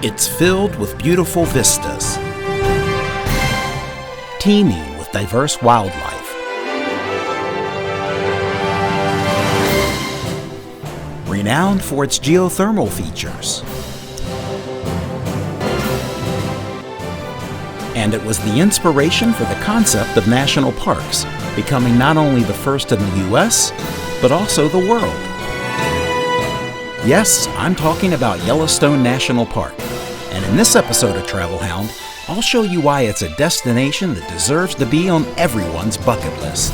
It's filled with beautiful vistas, teeming with diverse wildlife, renowned for its geothermal features. And it was the inspiration for the concept of national parks, becoming not only the first in the U.S., but also the world. Yes, I'm talking about Yellowstone National Park. And in this episode of Travelhound, I'll show you why it's a destination that deserves to be on everyone's bucket list.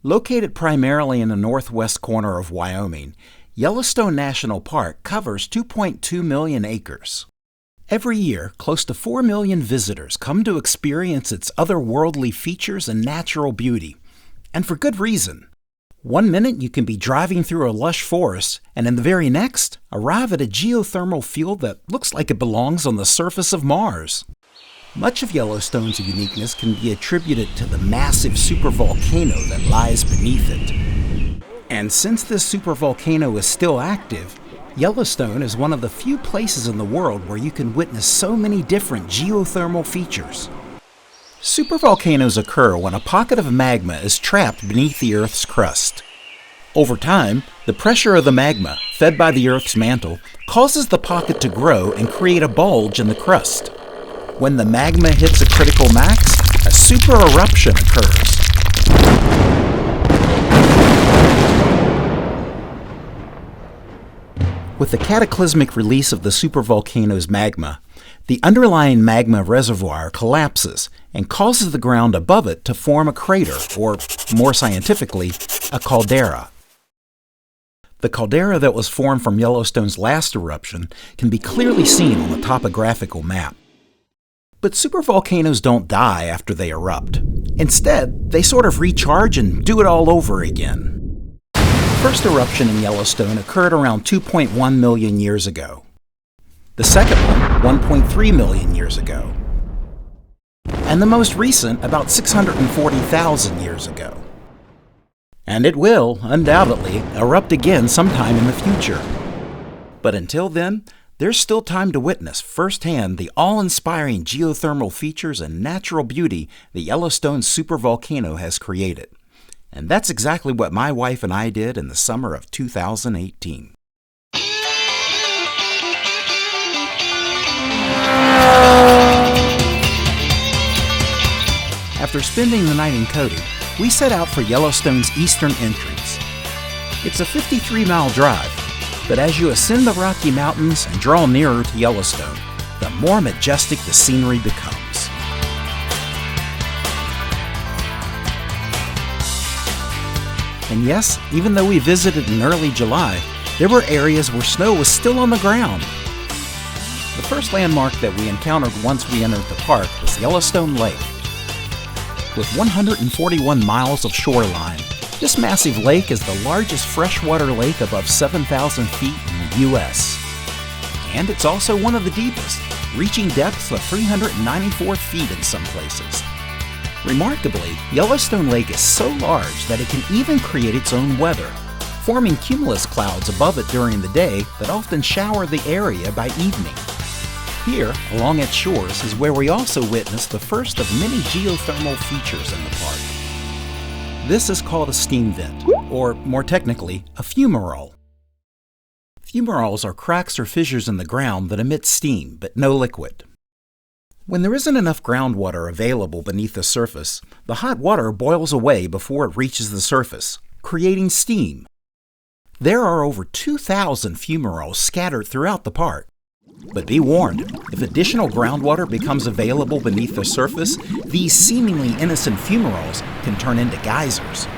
Located primarily in the northwest corner of Wyoming, Yellowstone National Park covers 2.2 million acres. Every year, close to 4 million visitors come to experience its otherworldly features and natural beauty, and for good reason. One minute you can be driving through a lush forest, and in the very next, arrive at a geothermal field that looks like it belongs on the surface of Mars. Much of Yellowstone's uniqueness can be attributed to the massive supervolcano that lies beneath it. And since this supervolcano is still active, Yellowstone is one of the few places in the world where you can witness so many different geothermal features. Supervolcanoes occur when a pocket of magma is trapped beneath the Earth's crust. Over time, the pressure of the magma, fed by the Earth's mantle, causes the pocket to grow and create a bulge in the crust. When the magma hits a critical max, a super eruption occurs. With the cataclysmic release of the supervolcano's magma, the underlying magma reservoir collapses and causes the ground above it to form a crater, or more scientifically, a caldera. The caldera that was formed from Yellowstone's last eruption can be clearly seen on the topographical map. But supervolcanoes don't die after they erupt. Instead, they sort of recharge and do it all over again. The first eruption in Yellowstone occurred around 2.1 million years ago. The second one, 1.3 million years ago. And the most recent, about 640,000 years ago. And it will, undoubtedly, erupt again sometime in the future. But until then, there's still time to witness firsthand the awe-inspiring geothermal features and natural beauty the Yellowstone supervolcano has created. And that's exactly what my wife and I did in the summer of 2018. After spending the night in Cody, we set out for Yellowstone's eastern entrance. It's a 53-mile drive. But as you ascend the Rocky Mountains and draw nearer to Yellowstone, the more majestic the scenery becomes. And yes, even though we visited in early July, there were areas where snow was still on the ground. The first landmark that we encountered once we entered the park was Yellowstone Lake. With 141 miles of shoreline, this massive lake is the largest freshwater lake above 7,000 feet in the U.S. And it's also one of the deepest, reaching depths of 394 feet in some places. Remarkably, Yellowstone Lake is so large that it can even create its own weather, forming cumulus clouds above it during the day that often shower the area by evening. Here, along its shores, is where we also witnessed the first of many geothermal features in the park. This is called a steam vent, or more technically, a fumarole. Fumaroles are cracks or fissures in the ground that emit steam, but no liquid. When there isn't enough groundwater available beneath the surface, the hot water boils away before it reaches the surface, creating steam. There are over 2,000 fumaroles scattered throughout the park. But be warned, if additional groundwater becomes available beneath the surface, these seemingly innocent fumaroles can turn into geysers.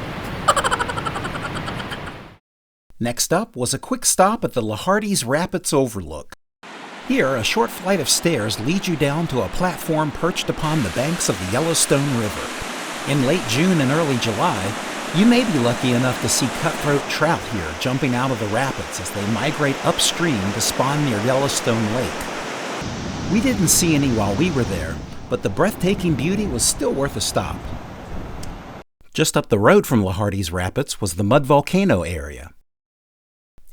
Next up was a quick stop at the Lahardy's Rapids Overlook. Here, a short flight of stairs leads you down to a platform perched upon the banks of the Yellowstone River. In late June and early July, you may be lucky enough to see cutthroat trout here jumping out of the rapids as they migrate upstream to spawn near Yellowstone Lake. We didn't see any while we were there, but the breathtaking beauty was still worth a stop. Just up the road from Lahardy's Rapids was the Mud Volcano area.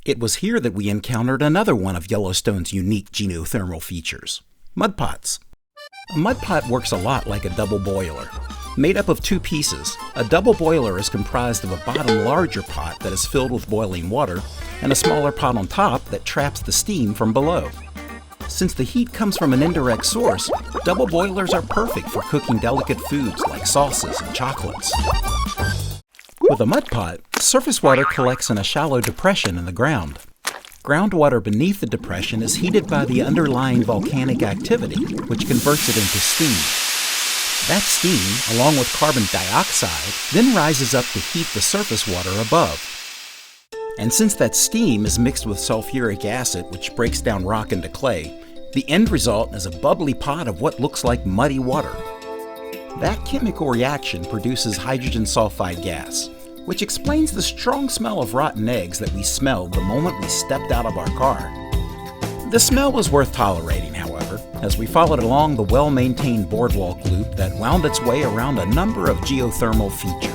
It was here that we encountered another one of Yellowstone's unique geothermal features, mud pots. A mud pot works a lot like a double boiler. Made up of two pieces, a double boiler is comprised of a bottom larger pot that is filled with boiling water and a smaller pot on top that traps the steam from below. Since the heat comes from an indirect source, double boilers are perfect for cooking delicate foods like sauces and chocolates. With a mud pot, surface water collects in a shallow depression in the ground. Groundwater beneath the depression is heated by the underlying volcanic activity, which converts it into steam. That steam, along with carbon dioxide, then rises up to heat the surface water above. And since that steam is mixed with sulfuric acid, which breaks down rock into clay, the end result is a bubbly pot of what looks like muddy water. That chemical reaction produces hydrogen sulfide gas, which explains the strong smell of rotten eggs that we smelled the moment we stepped out of our car. The smell was worth tolerating, however, as we followed along the well-maintained boardwalk loop that wound its way around a number of geothermal features.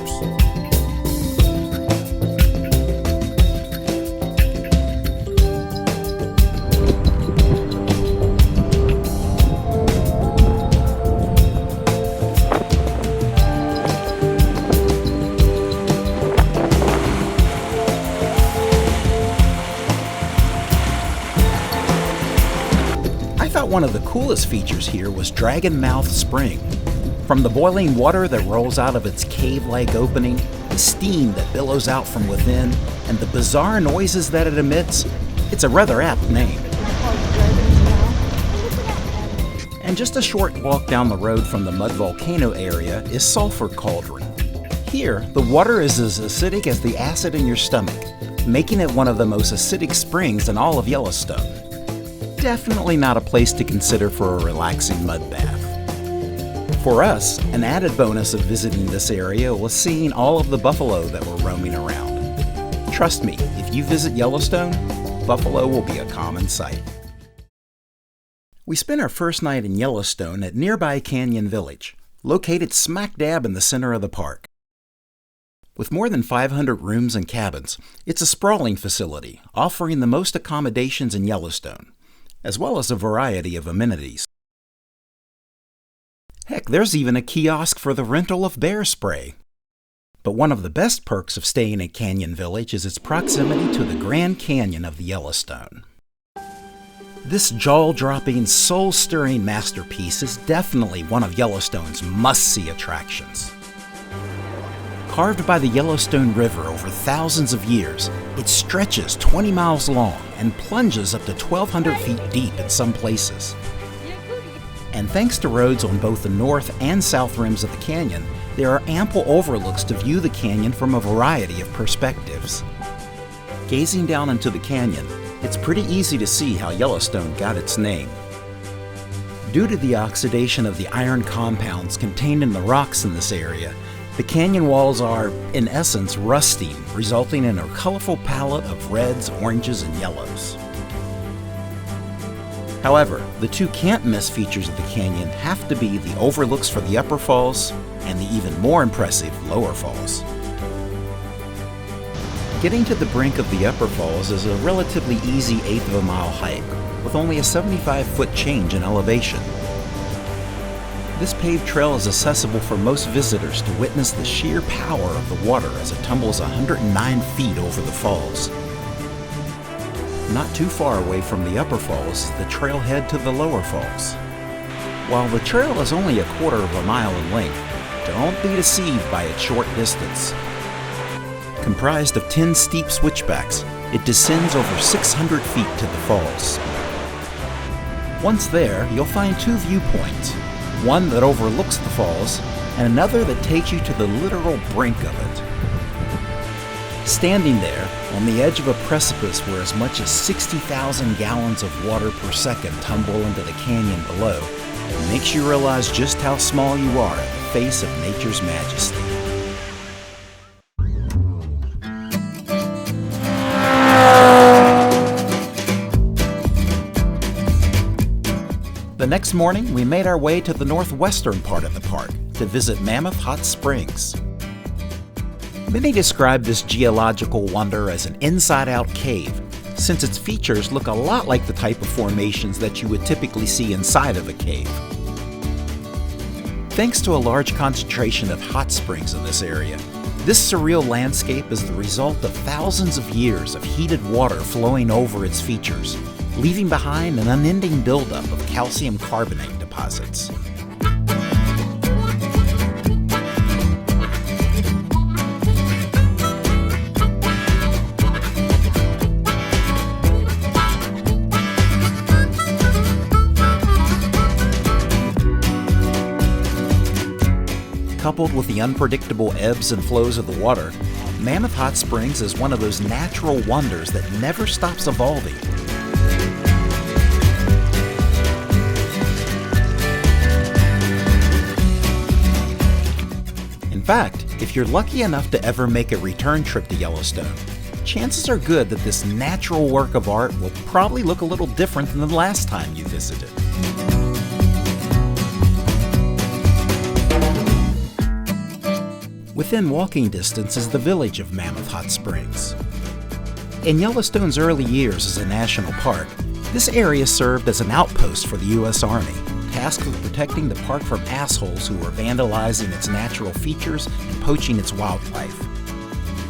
One of the coolest features here was Mammoth Spring. From the boiling water that rolls out of its cave-like opening, the steam that billows out from within, and the bizarre noises that it emits, it's a rather apt name. And just a short walk down the road from the Mud Volcano area is Sulphur Cauldron. Here, the water is as acidic as the acid in your stomach, making it one of the most acidic springs in all of Yellowstone. Definitely not a place to consider for a relaxing mud bath. For us, an added bonus of visiting this area was seeing all of the buffalo that were roaming around. Trust me, if you visit Yellowstone, buffalo will be a common sight. We spent our first night in Yellowstone at nearby Canyon Village, located smack dab in the center of the park. With more than 500 rooms and cabins, it's a sprawling facility, offering the most accommodations in Yellowstone, as well as a variety of amenities. Heck, there's even a kiosk for the rental of bear spray. But one of the best perks of staying at Canyon Village is its proximity to the Grand Canyon of the Yellowstone. This jaw-dropping, soul-stirring masterpiece is definitely one of Yellowstone's must-see attractions. Carved by the Yellowstone River over thousands of years, it stretches 20 miles long and plunges up to 1,200 feet deep in some places. And thanks to roads on both the north and south rims of the canyon, there are ample overlooks to view the canyon from a variety of perspectives. Gazing down into the canyon, it's pretty easy to see how Yellowstone got its name. Due to the oxidation of the iron compounds contained in the rocks in this area, the canyon walls are, in essence, rusting, resulting in a colorful palette of reds, oranges, and yellows. However, the two can't-miss features of the canyon have to be the overlooks for the upper falls and the even more impressive lower falls. Getting to the brink of the upper falls is a relatively easy 1/8 of a mile hike, with only a 75-foot change in elevation. This paved trail is accessible for most visitors to witness the sheer power of the water as it tumbles 109 feet over the falls. Not too far away from the upper falls is the trailhead to the lower falls. While the trail is only a quarter of a mile in length, don't be deceived by its short distance. Comprised of 10 steep switchbacks, it descends over 600 feet to the falls. Once there, you'll find two viewpoints, one that overlooks the falls and another that takes you to the literal brink of it. Standing there, on the edge of a precipice where as much as 60,000 gallons of water per second tumble into the canyon below, it makes you realize just how small you are in the face of nature's majesty. The next morning, we made our way to the northwestern part of the park to visit Mammoth Hot Springs. Many describe this geological wonder as an inside-out cave, since its features look a lot like the type of formations that you would typically see inside of a cave. Thanks to a large concentration of hot springs in this area, this surreal landscape is the result of thousands of years of heated water flowing over its features, leaving behind an unending buildup of calcium carbonate deposits. Coupled with the unpredictable ebbs and flows of the water, Mammoth Hot Springs is one of those natural wonders that never stops evolving. In fact, if you're lucky enough to ever make a return trip to Yellowstone, chances are good that this natural work of art will probably look a little different than the last time you visited. Within walking distance is the village of Mammoth Hot Springs. In Yellowstone's early years as a national park, this area served as an outpost for the U.S. Army, tasked with protecting the park from assholes who were vandalizing its natural features and poaching its wildlife.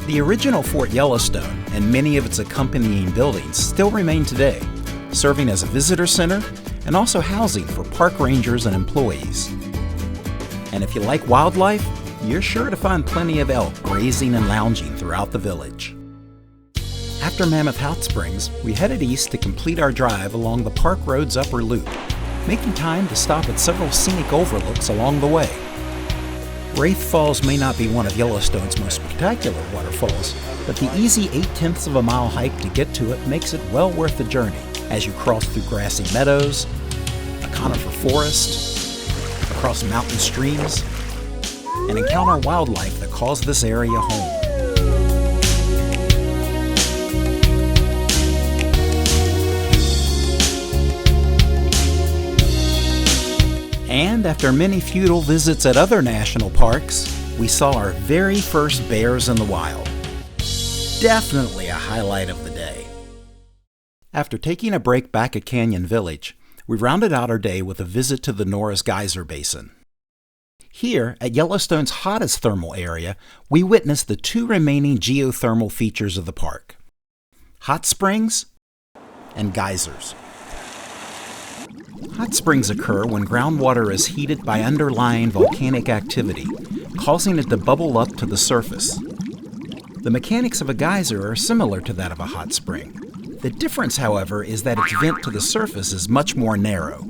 The original Fort Yellowstone and many of its accompanying buildings still remain today, serving as a visitor center and also housing for park rangers and employees. And if you like wildlife, you're sure to find plenty of elk grazing and lounging throughout the village. After Mammoth Hot Springs, we headed east to complete our drive along the Park Road's upper loop, making time to stop at several scenic overlooks along the way. Wraith Falls may not be one of Yellowstone's most spectacular waterfalls, but the easy 0.8 of a mile hike to get to it makes it well worth the journey as you cross through grassy meadows, a conifer forest, across mountain streams, and encounter wildlife that calls this area home. And after many futile visits at other national parks, we saw our very first bears in the wild. Definitely a highlight of the day. After taking a break back at Canyon Village, we rounded out our day with a visit to the Norris Geyser Basin. Here, at Yellowstone's hottest thermal area, we witnessed the two remaining geothermal features of the park: hot springs and geysers. Hot springs occur when groundwater is heated by underlying volcanic activity, causing it to bubble up to the surface. The mechanics of a geyser are similar to that of a hot spring. The difference, however, is that its vent to the surface is much more narrow.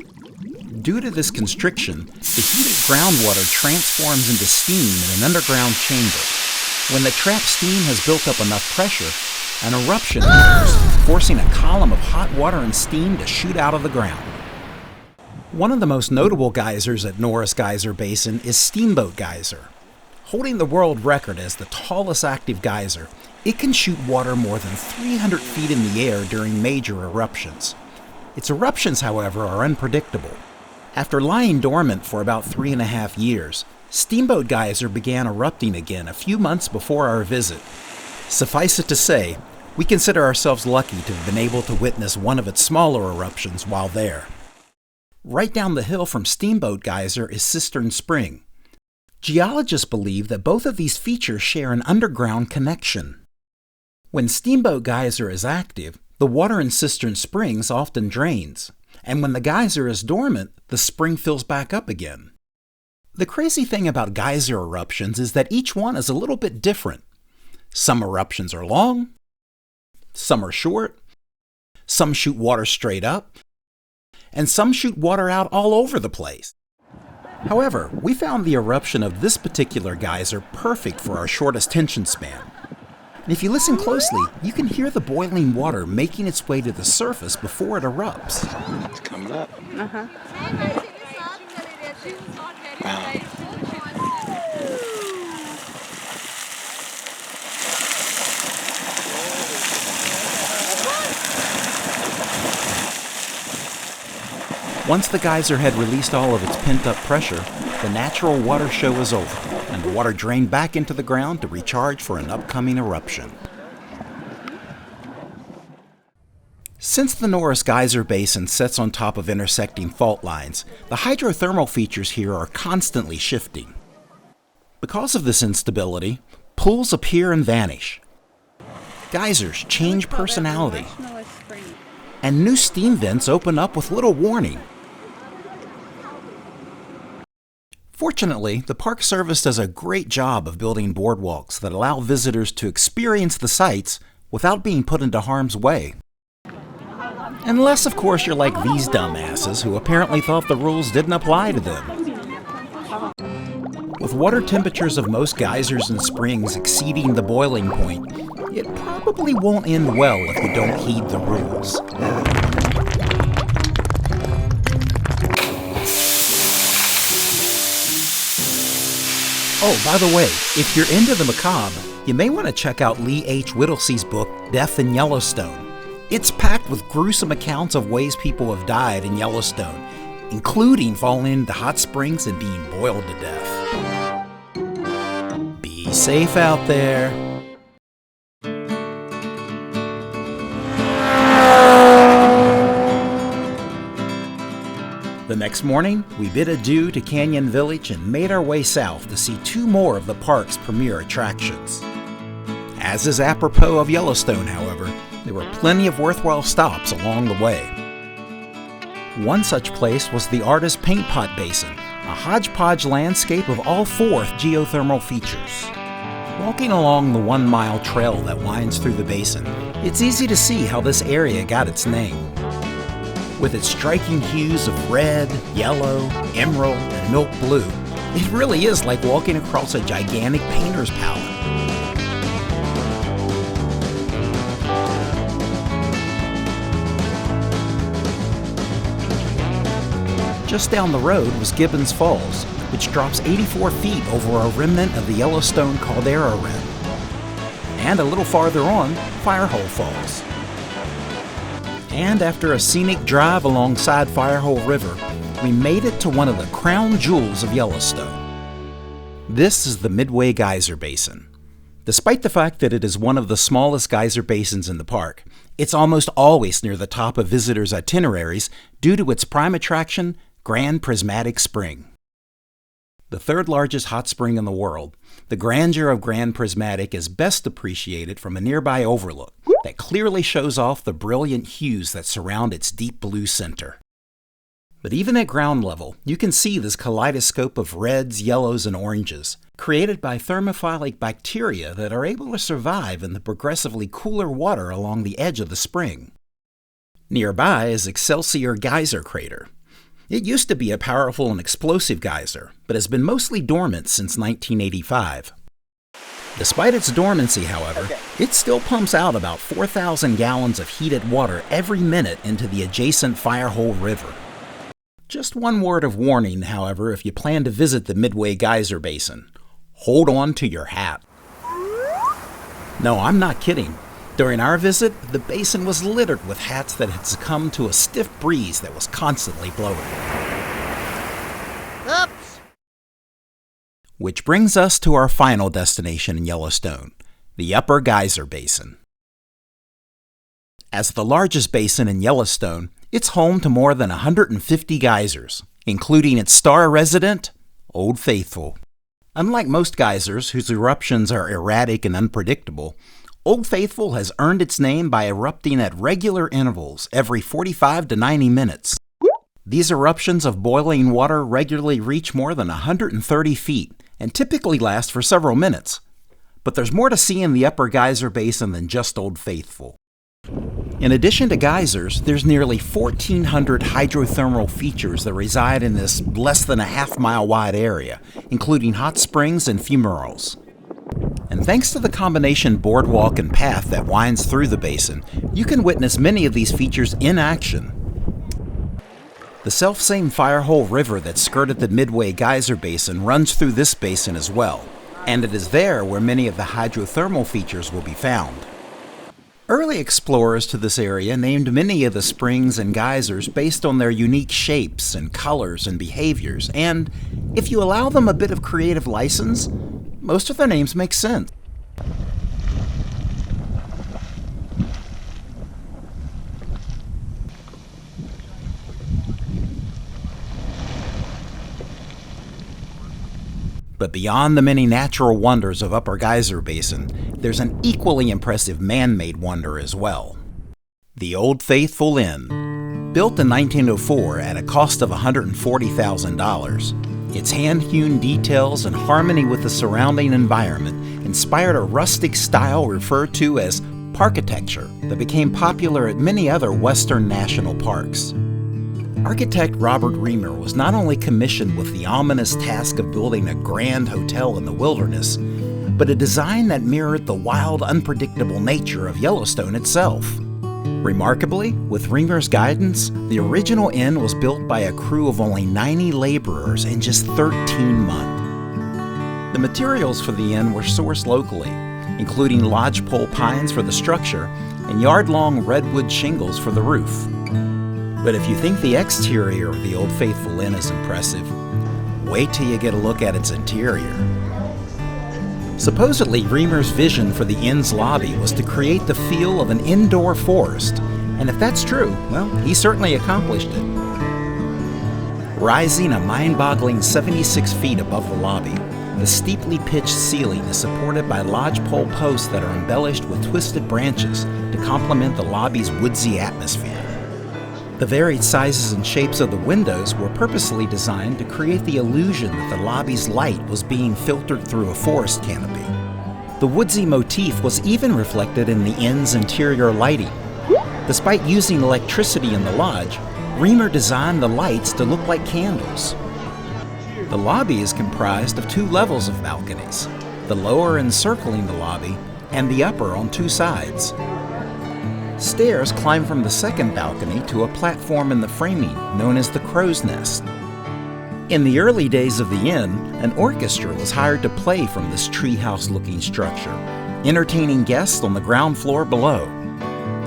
Due to this constriction, the heated groundwater transforms into steam in an underground chamber. When the trapped steam has built up enough pressure, an eruption occurs, forcing a column of hot water and steam to shoot out of the ground. One of the most notable geysers at Norris Geyser Basin is Steamboat Geyser. Holding the world record as the tallest active geyser, it can shoot water more than 300 feet in the air during major eruptions. Its eruptions, however, are unpredictable. After lying dormant for about 3.5 years, Steamboat Geyser began erupting again a few months before our visit. Suffice it to say, we consider ourselves lucky to have been able to witness one of its smaller eruptions while there. Right down the hill from Steamboat Geyser is Cistern Spring. Geologists believe that both of these features share an underground connection. When Steamboat Geyser is active, the water in Cistern Springs often drains. And when the geyser is dormant, the spring fills back up again. The crazy thing about geyser eruptions is that each one is a little bit different. Some eruptions are long, some are short, some shoot water straight up, and some shoot water out all over the place. However, we found the eruption of this particular geyser perfect for our shortest tension span. And if you listen closely, you can hear the boiling water making its way to the surface before it erupts. It's coming up. Uh-huh. Wow. Once the geyser had released all of its pent-up pressure, the natural water show was over, and the water drained back into the ground to recharge for an upcoming eruption. Since the Norris Geyser Basin sits on top of intersecting fault lines, the hydrothermal features here are constantly shifting. Because of this instability, pools appear and vanish. Geysers change personality, and new steam vents open up with little warning. Fortunately, the Park Service does a great job of building boardwalks that allow visitors to experience the sights without being put into harm's way. Unless, of course, you're like these dumbasses who apparently thought the rules didn't apply to them. With water temperatures of most geysers and springs exceeding the boiling point, it probably won't end well if you don't heed the rules. Oh, by the way, if you're into the macabre, you may want to check out Lee H. Whittlesey's book, Death in Yellowstone. It's packed with gruesome accounts of ways people have died in Yellowstone, including falling into hot springs and being boiled to death. Be safe out there. The next morning, we bid adieu to Canyon Village and made our way south to see two more of the park's premier attractions. As is apropos of Yellowstone, however, there were plenty of worthwhile stops along the way. One such place was the Artist Paint Pot Basin, a hodgepodge landscape of all four geothermal features. Walking along the 1-mile trail that winds through the basin, it's easy to see how this area got its name. With its striking hues of red, yellow, emerald, and milk blue, it really is like walking across a gigantic painter's palette. Just down the road was Gibbons Falls, which drops 84 feet over a remnant of the Yellowstone caldera rim. And a little farther on, Firehole Falls. And after a scenic drive alongside Firehole River, we made it to one of the crown jewels of Yellowstone. This is the Midway Geyser Basin. Despite the fact that it is one of the smallest geyser basins in the park, it's almost always near the top of visitors' itineraries due to its prime attraction, Grand Prismatic Spring. The third largest hot spring in the world, the grandeur of Grand Prismatic is best appreciated from a nearby overlook that clearly shows off the brilliant hues that surround its deep blue center. But even at ground level, you can see this kaleidoscope of reds, yellows, and oranges, created by thermophilic bacteria that are able to survive in the progressively cooler water along the edge of the spring. Nearby is Excelsior Geyser Crater. It used to be a powerful and explosive geyser, but has been mostly dormant since 1985. Despite its dormancy, however, it still pumps out about 4,000 gallons of heated water every minute into the adjacent Firehole River. Just one word of warning, however, if you plan to visit the Midway Geyser Basin. Hold on to your hat. No, I'm not kidding. During our visit, the basin was littered with hats that had succumbed to a stiff breeze that was constantly blowing. Oops! Which brings us to our final destination in Yellowstone, the Upper Geyser Basin. As the largest basin in Yellowstone, it's home to more than 150 geysers, including its star resident, Old Faithful. Unlike most geysers whose eruptions are erratic and unpredictable, Old Faithful has earned its name by erupting at regular intervals every 45 to 90 minutes. These eruptions of boiling water regularly reach more than 130 feet and typically last for several minutes. But there's more to see in the Upper Geyser Basin than just Old Faithful. In addition to geysers, there's nearly 1,400 hydrothermal features that reside in this less than a half-mile wide area, including hot springs and fumaroles. And thanks to the combination boardwalk and path that winds through the basin, you can witness many of these features in action. The selfsame Firehole River that skirted the Midway Geyser Basin runs through this basin as well, and it is there where many of the hydrothermal features will be found. Early explorers to this area named many of the springs and geysers based on their unique shapes and colors and behaviors, and if you allow them a bit of creative license, most of their names make sense. But beyond the many natural wonders of Upper Geyser Basin, there's an equally impressive man-made wonder as well. The Old Faithful Inn. Built in 1904 at a cost of $140,000, its hand-hewn details and harmony with the surrounding environment inspired a rustic style referred to as parkitecture that became popular at many other Western national parks. Architect Robert Reamer was not only commissioned with the ominous task of building a grand hotel in the wilderness, but a design that mirrored the wild, unpredictable nature of Yellowstone itself. Remarkably, with Reamer's guidance, the original inn was built by a crew of only 90 laborers in just 13 months. The materials for the inn were sourced locally, including lodgepole pines for the structure and yard-long redwood shingles for the roof. But if you think the exterior of the Old Faithful Inn is impressive, wait till you get a look at its interior. Supposedly, Reamer's vision for the inn's lobby was to create the feel of an indoor forest, and if that's true, well, he certainly accomplished it. Rising a mind-boggling 76 feet above the lobby, the steeply pitched ceiling is supported by lodgepole posts that are embellished with twisted branches to complement the lobby's woodsy atmosphere. The varied sizes and shapes of the windows were purposely designed to create the illusion that the lobby's light was being filtered through a forest canopy. The woodsy motif was even reflected in the inn's interior lighting. Despite using electricity in the lodge, Reamer designed the lights to look like candles. The lobby is comprised of two levels of balconies, the lower encircling the lobby and the upper on two sides. Stairs climb from the second balcony to a platform in the framing known as the Crow's Nest. In the early days of the inn, an orchestra was hired to play from this treehouse-looking structure, entertaining guests on the ground floor below.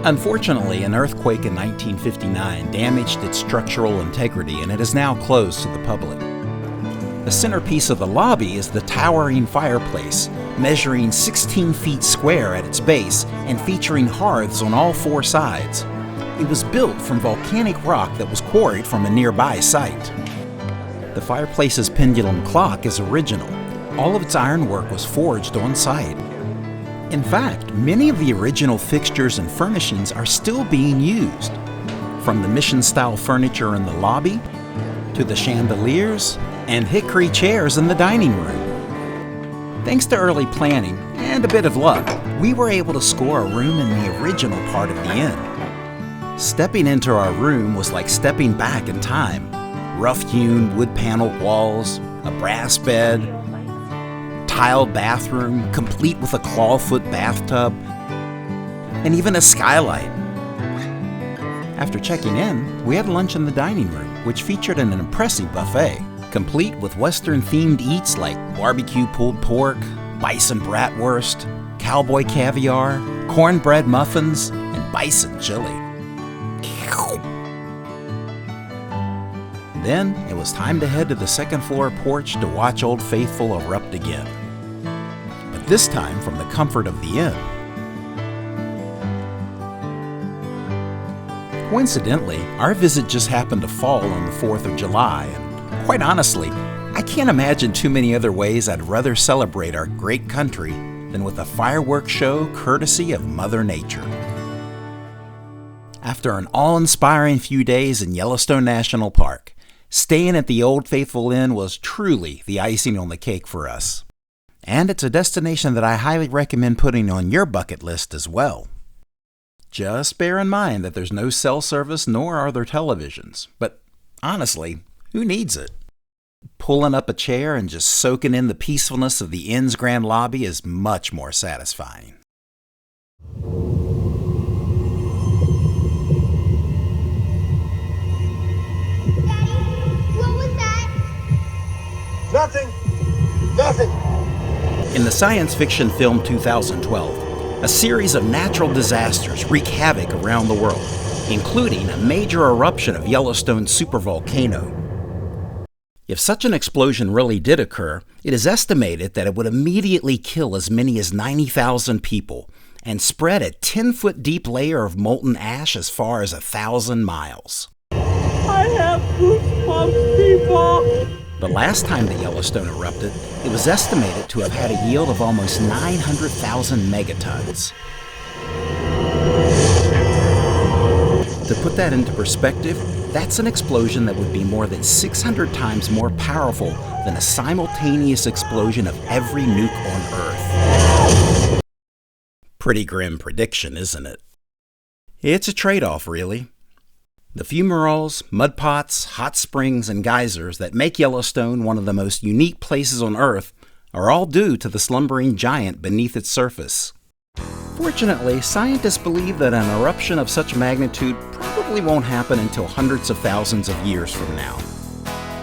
Unfortunately, an earthquake in 1959 damaged its structural integrity, and it is now closed to the public. The centerpiece of the lobby is the towering fireplace, measuring 16 feet square at its base and featuring hearths on all four sides. It was built from volcanic rock that was quarried from a nearby site. The fireplace's pendulum clock is original. All of its ironwork was forged on site. In fact, many of the original fixtures and furnishings are still being used, from the mission-style furniture in the lobby to the chandeliers and hickory chairs in the dining room. Thanks to early planning and a bit of luck, we were able to score a room in the original part of the inn. Stepping into our room was like stepping back in time. Rough-hewn, wood-paneled walls, a brass bed, tiled bathroom, complete with a clawfoot bathtub, and even a skylight. After checking in, we had lunch in the dining room, which featured an impressive buffet, complete with Western-themed eats like barbecue pulled pork, bison bratwurst, cowboy caviar, cornbread muffins, and bison chili. Then it was time to head to the second floor porch to watch Old Faithful erupt again. But this time from the comfort of the inn. Coincidentally, our visit just happened to fall on the 4th of July, and quite honestly, I can't imagine too many other ways I'd rather celebrate our great country than with a fireworks show courtesy of Mother Nature. After an awe-inspiring few days in Yellowstone National Park, staying at the Old Faithful Inn was truly the icing on the cake for us. And it's a destination that I highly recommend putting on your bucket list as well. Just bear in mind that there's no cell service nor are there televisions, but honestly, who needs it? Pulling up a chair and just soaking in the peacefulness of the inn's grand lobby is much more satisfying. Nothing. In the science fiction film 2012, a series of natural disasters wreak havoc around the world, including a major eruption of Yellowstone's supervolcano. If such an explosion really did occur, it is estimated that it would immediately kill as many as 90,000 people and spread a 10-foot deep layer of molten ash as far as 1,000 miles. I have goosebumps, people. The last time that Yellowstone erupted, it was estimated to have had a yield of almost 900,000 megatons. To put that into perspective, that's an explosion that would be more than 600 times more powerful than a simultaneous explosion of every nuke on Earth. Pretty grim prediction, isn't it? It's a trade-off, really. The fumaroles, mud pots, hot springs, and geysers that make Yellowstone one of the most unique places on Earth are all due to the slumbering giant beneath its surface. Fortunately, scientists believe that an eruption of such magnitude probably won't happen until hundreds of thousands of years from now.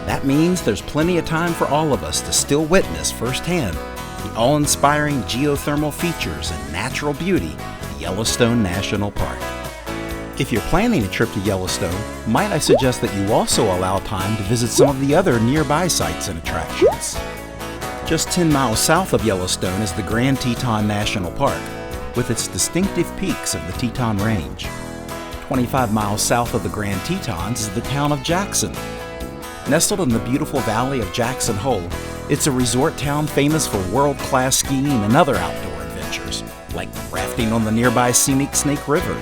That means there's plenty of time for all of us to still witness firsthand the awe-inspiring geothermal features and natural beauty of the Yellowstone National Park. If you're planning a trip to Yellowstone, might I suggest that you also allow time to visit some of the other nearby sites and attractions. Just 10 miles south of Yellowstone is the Grand Teton National Park, with its distinctive peaks of the Teton Range. 25 miles south of the Grand Tetons is the town of Jackson. Nestled in the beautiful valley of Jackson Hole, it's a resort town famous for world-class skiing and other outdoor adventures, like rafting on the nearby scenic Snake River.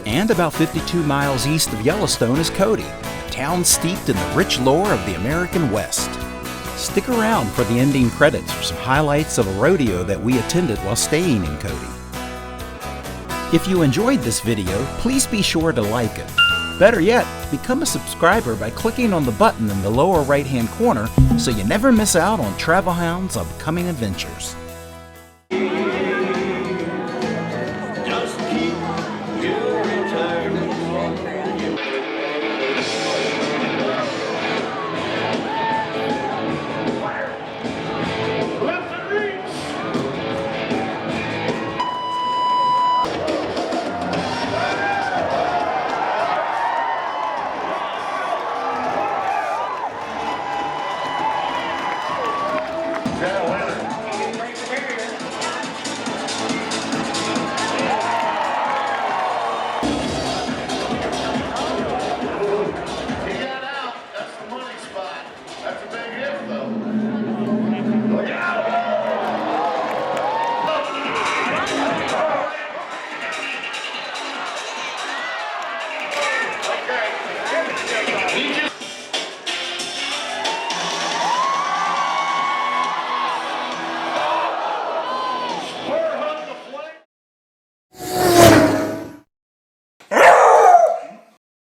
And about 52 miles east of Yellowstone is Cody, a town steeped in the rich lore of the American West. Stick around for the ending credits for some highlights of a rodeo that we attended while staying in Cody. If you enjoyed this video, please be sure to like it. Better yet, become a subscriber by clicking on the button in the lower right-hand corner so you never miss out on Travelhound's upcoming adventures.